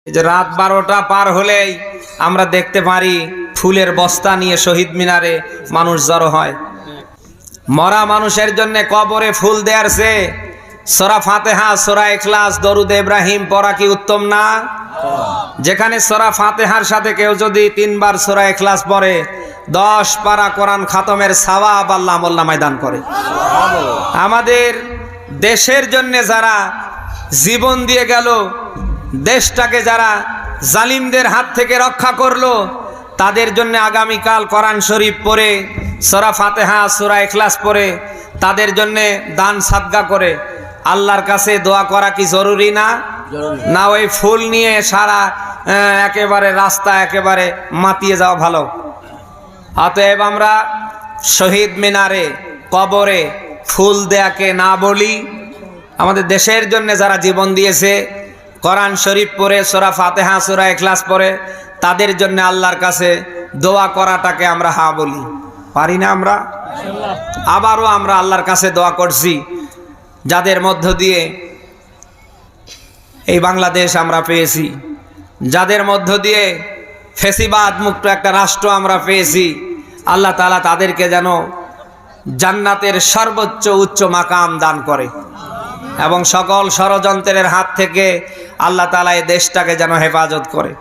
এই যে রাত 12টা পার হলেই আমরা দেখতে পারি ফুলের বস্তা নিয়ে শহীদ মিনারে মানুষ জড়ো হয়। মরা মানুষের জন্য কবরে ফুল দেয়ার চেয়ে সূরা ফাতিহা, সূরা ইখলাস, দরুদ ইব্রাহিম পড়া কি উত্তম না? যেখানে সূরা ফাতিহার সাথে কেউ যদি 3 বার সূরা ইখলাস পড়ে 10 পারা কোরআন খতমের সওয়াব আল্লাহ আমলনামায় দান করে। আমাদের দেশের জন্য যারা জীবন দিয়ে গেল, দেশটাকে যারা জালিমদের হাত থেকে রক্ষা করলো, তাদের জন্য আগামীকাল কোরআন শরীফ পড়ে সূরা ফাতিহা, সূরা ইখলাস পড়ে তাদের জন্য দান সাদকা করে আল্লাহর কাছে দোয়া করা কি জরুরি না? না ওই ফুল নিয়ে সারা একেবারে রাস্তা একেবারে মাতিয়ে যাওয়া ভালো? অতএব আমরা শহীদ মিনারে কবরে ফুল দেয়াকে না বলি। আমাদের দেশের জন্য যারা জীবন দিয়েছে, কোরআন শরীফ পড়ে সূরা ফাতিহা, সূরা ইখলাস পড়ে তাদের জন্য আল্লাহর কাছে দোয়া করাটাকে আমরা হা বলি। পারি না আমরা? আবারও আমরা আল্লাহর কাছে দোয়া করছি, যাদের মধ্য দিয়ে এই বাংলাদেশ আমরা পেয়েছি, যাদের মধ্য দিয়ে ফেসিবাদ মুক্ত একটা রাষ্ট্র আমরা পেয়েছি, আল্লাহ তাআলা তাদেরকে যেন জান্নাতের সর্বোচ্চ উচ্চ মাকাম দান করে এবং সকল ষড়যন্ত্রের হাত থেকে আল্লাহ তাআলা এই দেশটাকে যেন হেফাজত করে।